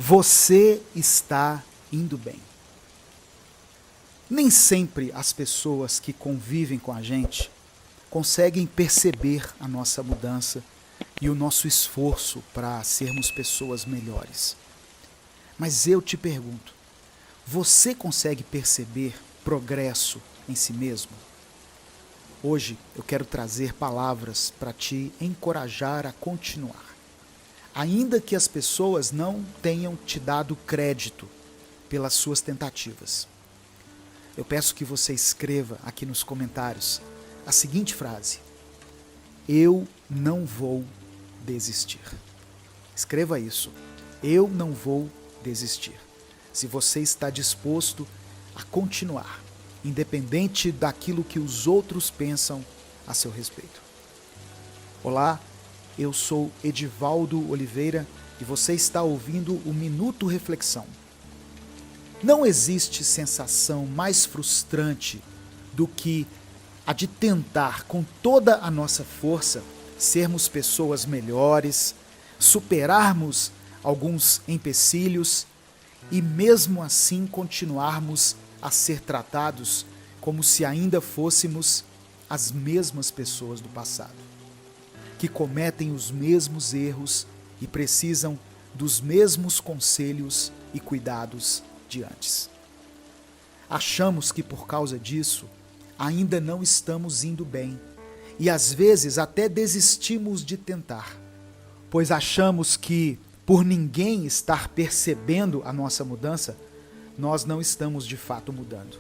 Você está indo bem. Nem sempre as pessoas que convivem com a gente conseguem perceber a nossa mudança e o nosso esforço para sermos pessoas melhores. Mas eu te pergunto, você consegue perceber progresso em si mesmo? Hoje eu quero trazer palavras para te encorajar a continuar. Ainda que as pessoas não tenham te dado crédito pelas suas tentativas. Eu peço que você escreva aqui nos comentários a seguinte frase: eu não vou desistir. Escreva isso. Eu não vou desistir. Se você está disposto a continuar, independente daquilo que os outros pensam a seu respeito. Olá, eu sou Edivaldo Oliveira e você está ouvindo o Minuto Reflexão. Não existe sensação mais frustrante do que a de tentar com toda a nossa força sermos pessoas melhores, superarmos alguns empecilhos e mesmo assim continuarmos a ser tratados como se ainda fôssemos as mesmas pessoas do passado, que cometem os mesmos erros e precisam dos mesmos conselhos e cuidados de antes. Achamos que por causa disso ainda não estamos indo bem e às vezes até desistimos de tentar, pois achamos que por ninguém estar percebendo a nossa mudança, nós não estamos de fato mudando.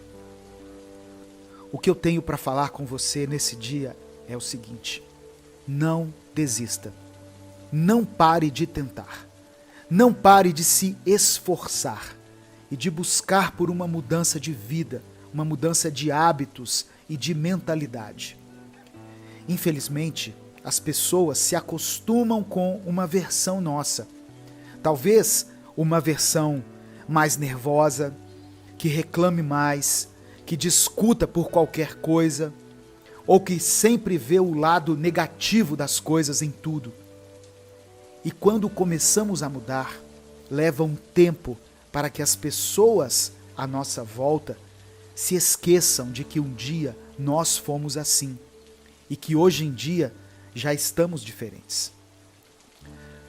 O que eu tenho para falar com você nesse dia é o seguinte: não desista. Não pare de tentar. Não pare de se esforçar e de buscar por uma mudança de vida, uma mudança de hábitos e de mentalidade. Infelizmente, as pessoas se acostumam com uma versão nossa. Talvez uma versão mais nervosa, que reclame mais, que discuta por qualquer coisa, ou que sempre vê o lado negativo das coisas em tudo. E quando começamos a mudar, leva um tempo para que as pessoas à nossa volta se esqueçam de que um dia nós fomos assim e que hoje em dia já estamos diferentes.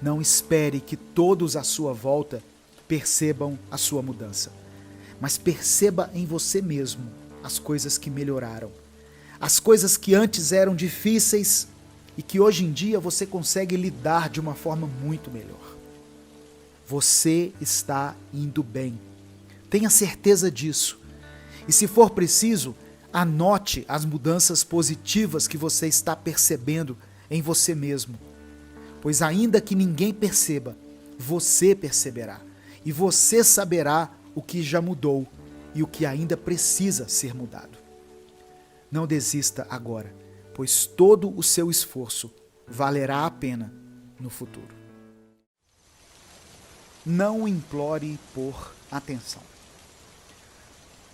Não espere que todos à sua volta percebam a sua mudança, mas perceba em você mesmo as coisas que melhoraram, as coisas que antes eram difíceis e que hoje em dia você consegue lidar de uma forma muito melhor. Você está indo bem. Tenha certeza disso. E se for preciso, anote as mudanças positivas que você está percebendo em você mesmo. Pois ainda que ninguém perceba, você perceberá. E você saberá o que já mudou e o que ainda precisa ser mudado. Não desista agora, pois todo o seu esforço valerá a pena no futuro. Não implore por atenção.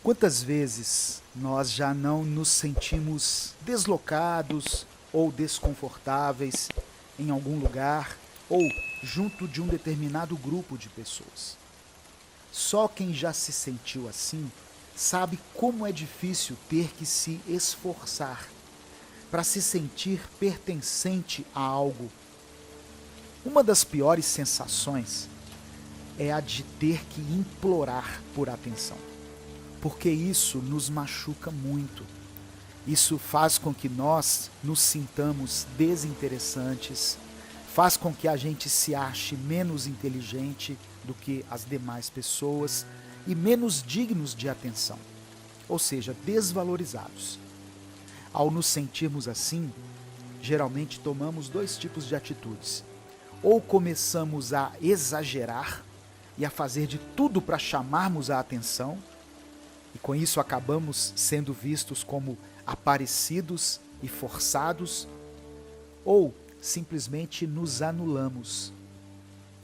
Quantas vezes nós já não nos sentimos deslocados ou desconfortáveis em algum lugar ou junto de um determinado grupo de pessoas? Só quem já se sentiu assim sabe como é difícil ter que se esforçar para se sentir pertencente a algo. Uma das piores sensações é a de ter que implorar por atenção, porque isso nos machuca muito. Isso faz com que nós nos sintamos desinteressantes, faz com que a gente se ache menos inteligente do que as demais pessoas e menos dignos de atenção, ou seja, desvalorizados. Ao nos sentirmos assim, geralmente tomamos dois tipos de atitudes. Ou começamos a exagerar e a fazer de tudo para chamarmos a atenção, e com isso acabamos sendo vistos como aparecidos e forçados, ou simplesmente nos anulamos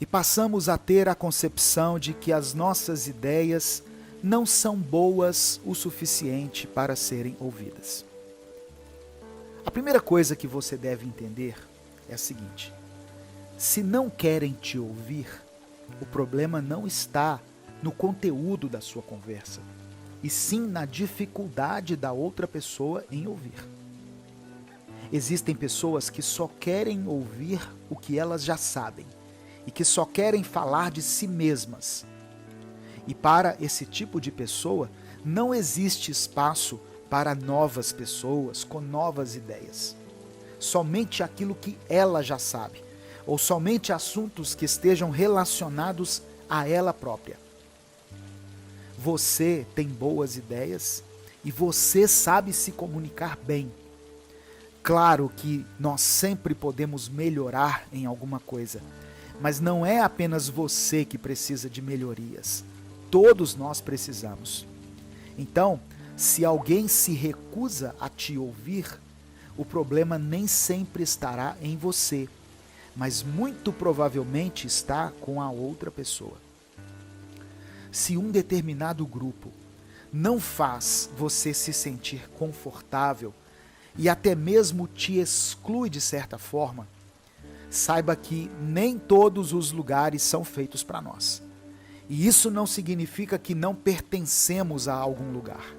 e passamos a ter a concepção de que as nossas ideias não são boas o suficiente para serem ouvidas. A primeira coisa que você deve entender é a seguinte: se não querem te ouvir, O problema não está no conteúdo da sua conversa, e sim na dificuldade da outra pessoa em ouvir. Existem pessoas que só querem ouvir o que elas já sabem e que só querem falar de si mesmas. E para esse tipo de pessoa, não existe espaço para novas pessoas com novas ideias. Somente aquilo que ela já sabe, ou somente assuntos que estejam relacionados a ela própria. Você tem boas ideias e você sabe se comunicar bem. Claro que nós sempre podemos melhorar em alguma coisa, mas não é apenas você que precisa de melhorias. Todos nós precisamos. Então, se alguém se recusa a te ouvir, o problema nem sempre estará em você, mas muito provavelmente está com a outra pessoa. Se um determinado grupo não faz você se sentir confortável e até mesmo te exclui de certa forma, saiba que nem todos os lugares são feitos para nós. E isso não significa que não pertencemos a algum lugar.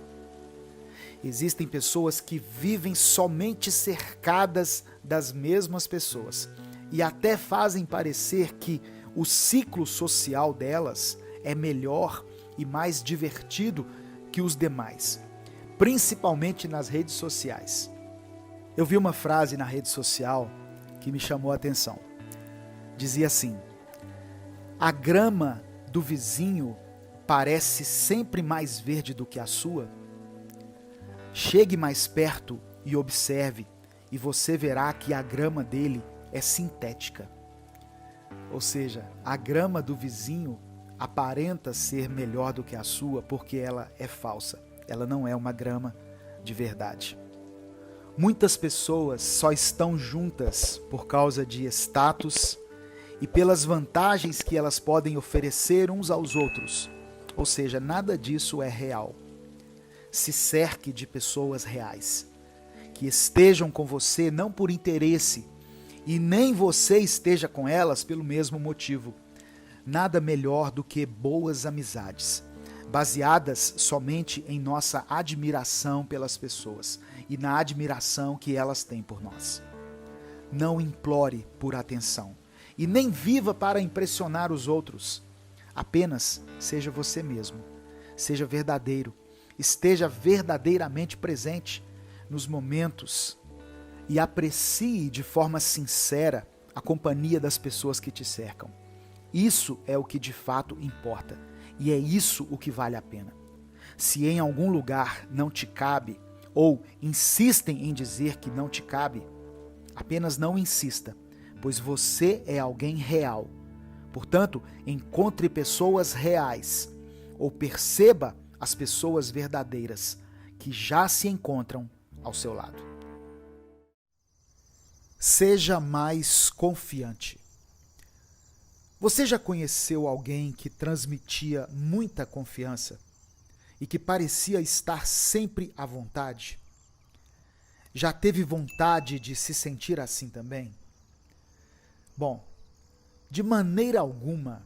Existem pessoas que vivem somente cercadas das mesmas pessoas e até fazem parecer que o ciclo social delas é melhor e mais divertido que os demais, principalmente nas redes sociais. Eu vi uma frase na rede social que me chamou a atenção. Dizia assim: a grama do vizinho parece sempre mais verde do que a sua. Chegue mais perto e observe, e você verá que a grama dele é sintética. Ou seja, a grama do vizinho aparenta ser melhor do que a sua porque ela é falsa. Ela não é uma grama de verdade. Muitas pessoas só estão juntas por causa de status e pelas vantagens que elas podem oferecer uns aos outros. Ou seja, nada disso é real. Se cerque de pessoas reais, que estejam com você não por interesse e nem você esteja com elas pelo mesmo motivo. Nada melhor do que boas amizades, baseadas somente em nossa admiração pelas pessoas e na admiração que elas têm por nós. Não implore por atenção e nem viva para impressionar os outros. Apenas seja você mesmo, seja verdadeiro, esteja verdadeiramente presente nos momentos e aprecie de forma sincera a companhia das pessoas que te cercam. Isso é o que de fato importa e é isso o que vale a pena. Se em algum lugar não te cabe ou insistem em dizer que não te cabe, apenas não insista, pois você é alguém real. Portanto, encontre pessoas reais ou perceba as pessoas verdadeiras que já se encontram ao seu lado. Seja mais confiante. Você já conheceu alguém que transmitia muita confiança e que parecia estar sempre à vontade? Já teve vontade de se sentir assim também? Bom, de maneira alguma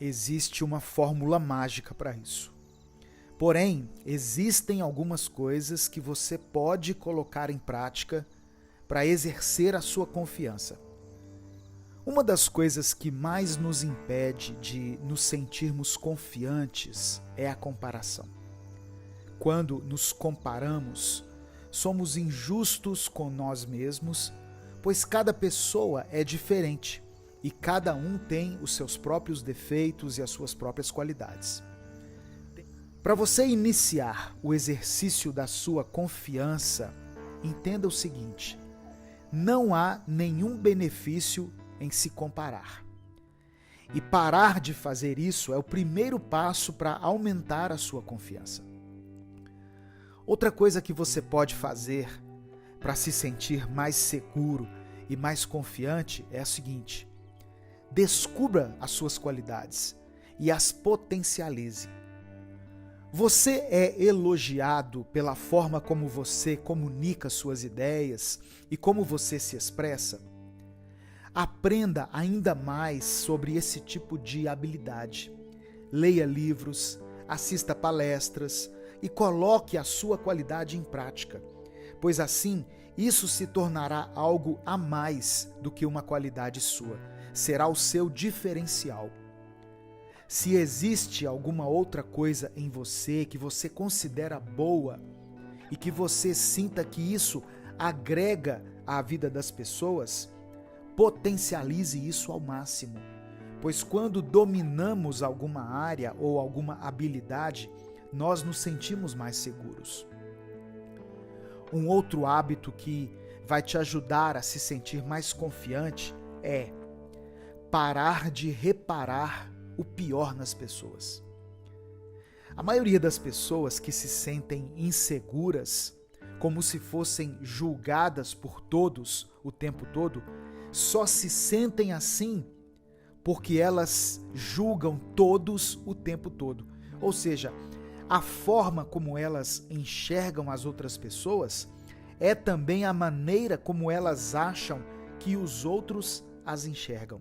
existe uma fórmula mágica para isso. Porém, existem algumas coisas que você pode colocar em prática para exercer a sua confiança. Uma das coisas que mais nos impede de nos sentirmos confiantes é a comparação. Quando nos comparamos, somos injustos com nós mesmos, pois cada pessoa é diferente e cada um tem os seus próprios defeitos e as suas próprias qualidades. Para você iniciar o exercício da sua confiança, entenda o seguinte: não há nenhum benefício em se comparar. E parar de fazer isso é o primeiro passo para aumentar a sua confiança. Outra coisa que você pode fazer para se sentir mais seguro e mais confiante é a seguinte: descubra as suas qualidades e as potencialize. Você é elogiado pela forma como você comunica suas ideias e como você se expressa? Aprenda ainda mais sobre esse tipo de habilidade. Leia livros, assista palestras e coloque a sua qualidade em prática, pois assim isso se tornará algo a mais do que uma qualidade sua. Será o seu diferencial. Se existe alguma outra coisa em você que você considera boa e que você sinta que isso agrega à vida das pessoas, potencialize isso ao máximo, pois quando dominamos alguma área ou alguma habilidade, nós nos sentimos mais seguros. Um outro hábito que vai te ajudar a se sentir mais confiante é parar de reparar o pior nas pessoas. A maioria das pessoas que se sentem inseguras, como se fossem julgadas por todos o tempo todo, só se sentem assim porque elas julgam todos o tempo todo. Ou seja, a forma como elas enxergam as outras pessoas é também a maneira como elas acham que os outros as enxergam.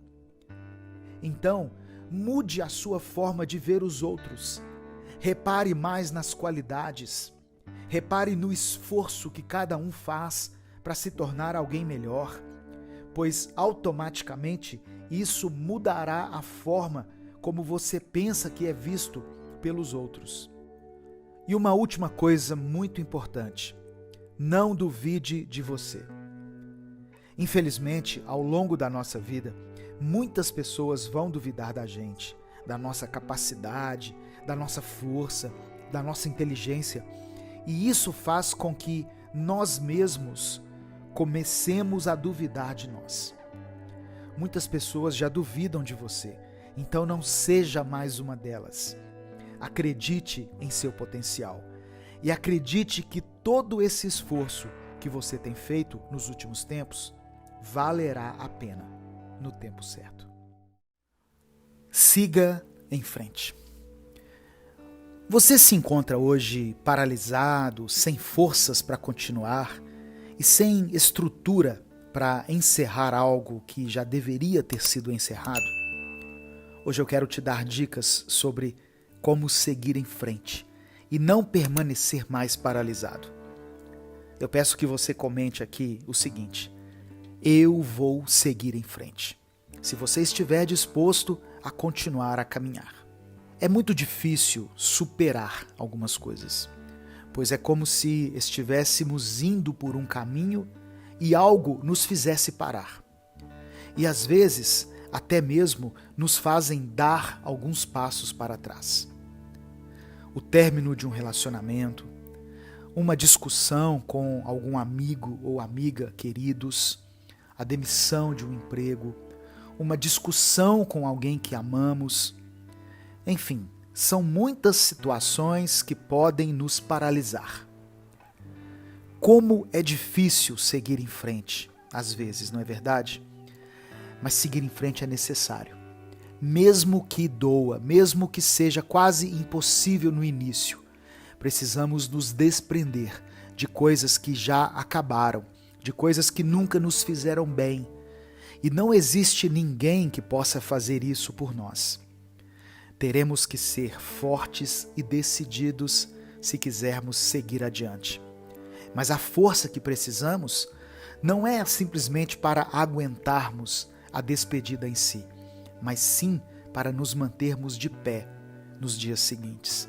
Então, mude a sua forma de ver os outros. Repare mais nas qualidades. Repare no esforço que cada um faz para se tornar alguém melhor, pois automaticamente isso mudará a forma como você pensa que é visto pelos outros. E uma última coisa muito importante: não duvide de você. Infelizmente, ao longo da nossa vida, muitas pessoas vão duvidar da gente, da nossa capacidade, da nossa força, da nossa inteligência, e isso faz com que nós mesmos comecemos a duvidar de nós. Muitas pessoas já duvidam de você, então não seja mais uma delas. Acredite em seu potencial e acredite que todo esse esforço que você tem feito nos últimos tempos valerá a pena no tempo certo. Siga em frente. Você se encontra hoje paralisado, sem forças para continuar e sem estrutura para encerrar algo que já deveria ter sido encerrado? Hoje eu quero te dar dicas sobre como seguir em frente e não permanecer mais paralisado. Eu peço que você comente aqui o seguinte: eu vou seguir em frente. Se você estiver disposto a continuar a caminhar. É muito difícil superar algumas coisas, pois é como se estivéssemos indo por um caminho e algo nos fizesse parar. E às vezes, até mesmo nos fazem dar alguns passos para trás. O término de um relacionamento, uma discussão com algum amigo ou amiga queridos, a demissão de um emprego, uma discussão com alguém que amamos. Enfim, são muitas situações que podem nos paralisar. Como é difícil seguir em frente, às vezes, não é verdade? Mas seguir em frente é necessário. Mesmo que doa, mesmo que seja quase impossível no início, precisamos nos desprender de coisas que já acabaram, de coisas que nunca nos fizeram bem. E não existe ninguém que possa fazer isso por nós. Teremos que ser fortes e decididos se quisermos seguir adiante. Mas a força que precisamos não é simplesmente para aguentarmos a despedida em si, mas sim para nos mantermos de pé nos dias seguintes.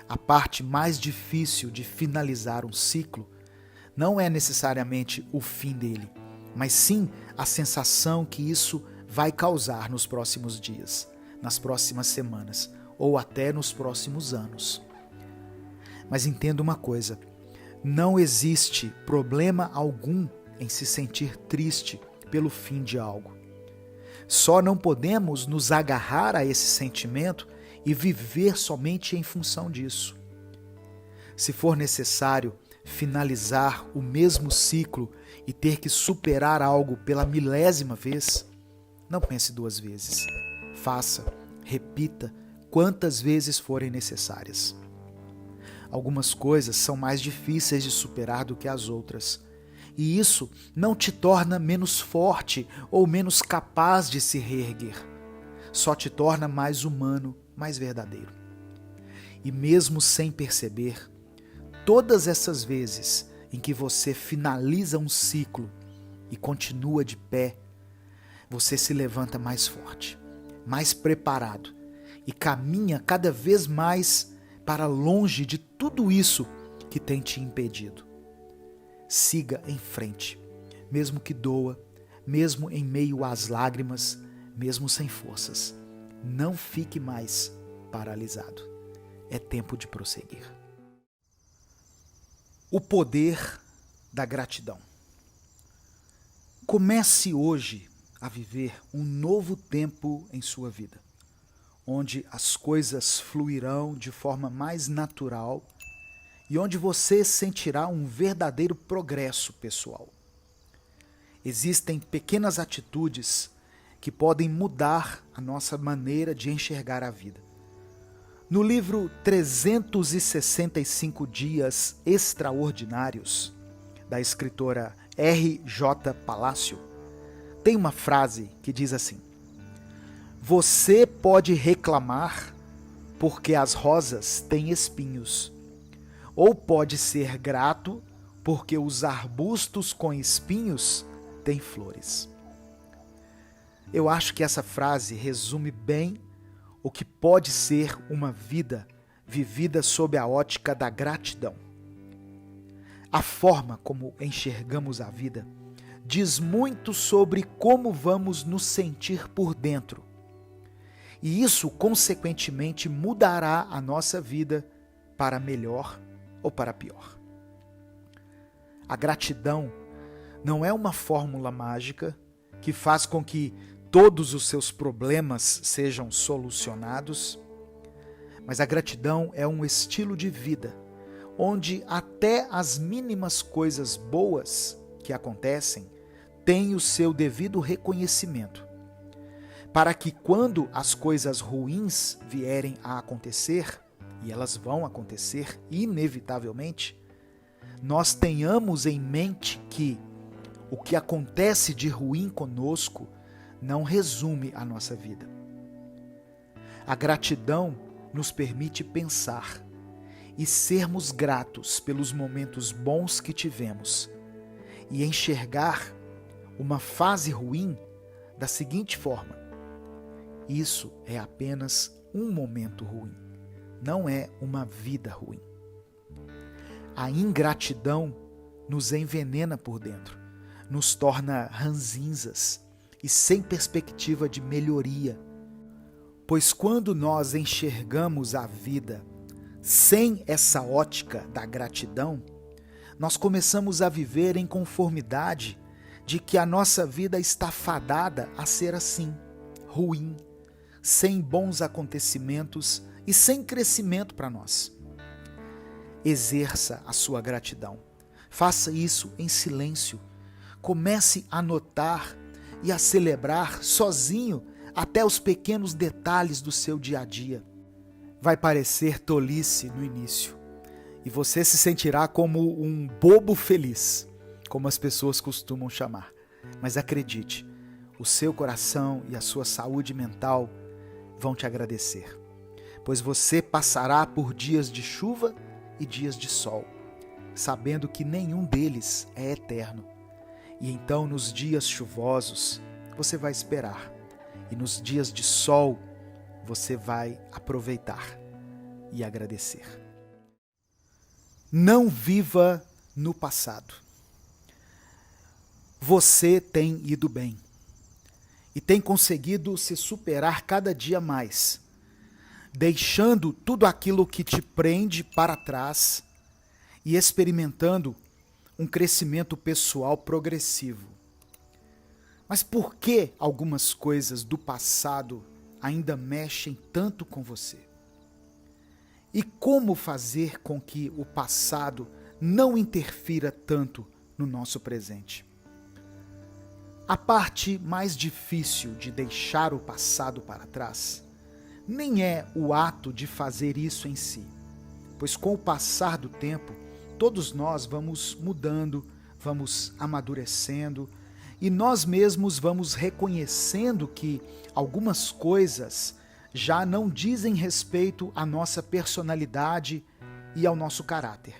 A parte mais difícil de finalizar um ciclo não é necessariamente o fim dele, mas sim a sensação que isso vai causar nos próximos dias, nas próximas semanas ou até nos próximos anos. Mas entenda uma coisa: não existe problema algum em se sentir triste pelo fim de algo. Só não podemos nos agarrar a esse sentimento e viver somente em função disso. Se for necessário finalizar o mesmo ciclo e ter que superar algo pela milésima vez, não pense duas vezes. Faça, repita quantas vezes forem necessárias. Algumas coisas são mais difíceis de superar do que as outras, E isso não te torna menos forte ou menos capaz de se reerguer. Só te torna mais humano, mais verdadeiro. E mesmo sem perceber, todas essas vezes em que você finaliza um ciclo e continua de pé, você se levanta mais forte, mais preparado e caminha cada vez mais para longe de tudo isso que tem te impedido. Siga em frente, mesmo que doa, mesmo em meio às lágrimas, mesmo sem forças. Não fique mais paralisado. É tempo de prosseguir. O poder da gratidão. Comece hoje a viver um novo tempo em sua vida, onde as coisas fluirão de forma mais natural e onde você sentirá um verdadeiro progresso pessoal. Existem pequenas atitudes que podem mudar a nossa maneira de enxergar a vida. No livro 365 Dias Extraordinários, da escritora R.J. Palacio, tem uma frase que diz assim: você pode reclamar porque as rosas têm espinhos, ou pode ser grato porque os arbustos com espinhos têm flores. Eu acho que essa frase resume bem o que pode ser uma vida vivida sob a ótica da gratidão. A forma como enxergamos a vida diz muito sobre como vamos nos sentir por dentro. E isso, consequentemente, mudará a nossa vida para melhor ou para pior. A gratidão não é uma fórmula mágica que faz com que todos os seus problemas sejam solucionados, mas a gratidão é um estilo de vida, onde até as mínimas coisas boas que acontecem têm o seu devido reconhecimento, para que quando as coisas ruins vierem a acontecer, e elas vão acontecer inevitavelmente, nós tenhamos em mente que o que acontece de ruim conosco não resume a nossa vida. A gratidão nos permite pensar e sermos gratos pelos momentos bons que tivemos e enxergar uma fase ruim da seguinte forma: isso é apenas um momento ruim, não é uma vida ruim. A ingratidão nos envenena por dentro, nos torna ranzinzas e sem perspectiva de melhoria. Pois quando nós enxergamos a vida sem essa ótica da gratidão, nós começamos a viver em conformidade de que a nossa vida está fadada a ser assim, ruim, sem bons acontecimentos e sem crescimento para nós. Exerça a sua gratidão. Faça isso em silêncio. Comece a notar e a celebrar sozinho até os pequenos detalhes do seu dia a dia. Vai parecer tolice no início e você se sentirá como um bobo feliz, como as pessoas costumam chamar. Mas acredite, o seu coração e a sua saúde mental vão te agradecer, pois você passará por dias de chuva e dias de sol, sabendo que nenhum deles é eterno. E então, nos dias chuvosos, você vai esperar, e nos dias de sol, você vai aproveitar e agradecer. Não viva no passado. Você tem ido bem e tem conseguido se superar cada dia mais, deixando tudo aquilo que te prende para trás e experimentando um crescimento pessoal progressivo. Mas por que algumas coisas do passado ainda mexem tanto com você? E como fazer com que o passado não interfira tanto no nosso presente? A parte mais difícil de deixar o passado para trás nem é o ato de fazer isso em si, pois com o passar do tempo, todos nós vamos mudando, vamos amadurecendo e nós mesmos vamos reconhecendo que algumas coisas já não dizem respeito à nossa personalidade e ao nosso caráter.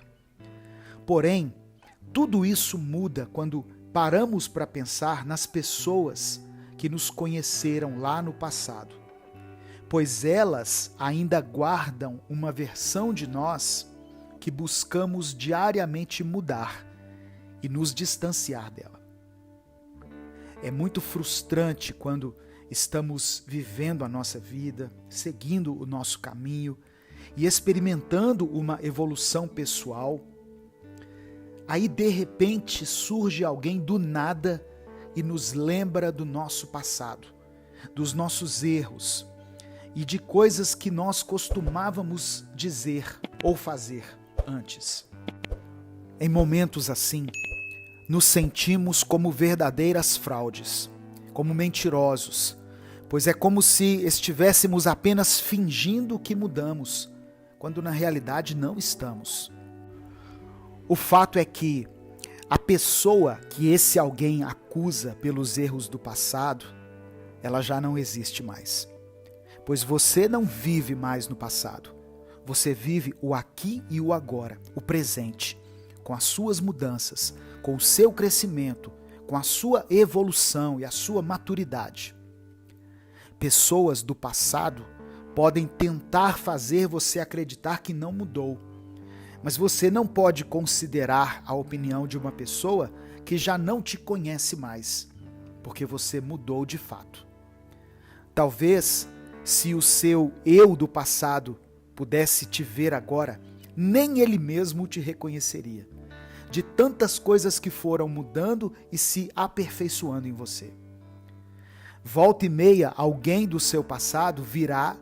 Porém, tudo isso muda quando paramos para pensar nas pessoas que nos conheceram lá no passado, pois elas ainda guardam uma versão de nós que buscamos diariamente mudar e nos distanciar dela. É muito frustrante quando estamos vivendo a nossa vida, seguindo o nosso caminho e experimentando uma evolução pessoal. Aí, de repente, surge alguém do nada e nos lembra do nosso passado, dos nossos erros e de coisas que nós costumávamos dizer ou fazer antes. Em momentos assim, nos sentimos como verdadeiras fraudes, como mentirosos, pois é como se estivéssemos apenas fingindo que mudamos, quando na realidade não estamos. O fato é que a pessoa que esse alguém acusa pelos erros do passado, ela já não existe mais. Pois você não vive mais no passado. Você vive o aqui e o agora, o presente, com as suas mudanças, com o seu crescimento, com a sua evolução e a sua maturidade. Pessoas do passado podem tentar fazer você acreditar que não mudou, mas você não pode considerar a opinião de uma pessoa que já não te conhece mais, porque você mudou de fato. Talvez, se o seu eu do passado pudesse te ver agora, nem ele mesmo te reconheceria, de tantas coisas que foram mudando e se aperfeiçoando em você. Volta e meia, alguém do seu passado virá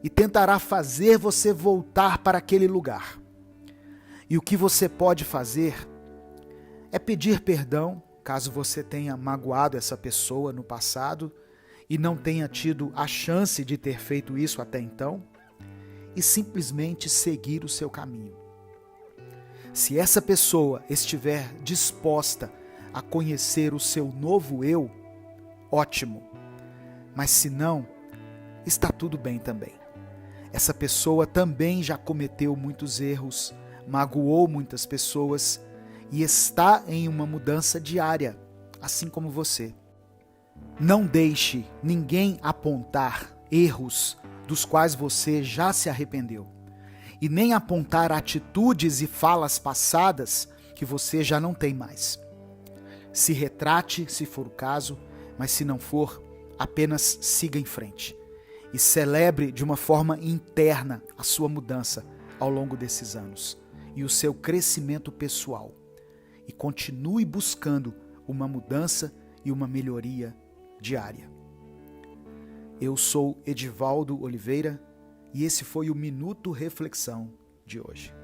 e tentará fazer você voltar para aquele lugar. E o que você pode fazer é pedir perdão, caso você tenha magoado essa pessoa no passado e não tenha tido a chance de ter feito isso até então, e simplesmente seguir o seu caminho. Se essa pessoa estiver disposta a conhecer o seu novo eu, ótimo. Mas se não, está tudo bem também. Essa pessoa também já cometeu muitos erros, magoou muitas pessoas e está em uma mudança diária, assim como você. Não deixe ninguém apontar erros dos quais você já se arrependeu, e nem apontar atitudes e falas passadas que você já não tem mais. Se retrate, se for o caso, mas se não for, apenas siga em frente e celebre de uma forma interna a sua mudança ao longo desses anos e o seu crescimento pessoal, e continue buscando uma mudança e uma melhoria diária. Eu sou Edivaldo Oliveira e esse foi o Minuto Reflexão de hoje.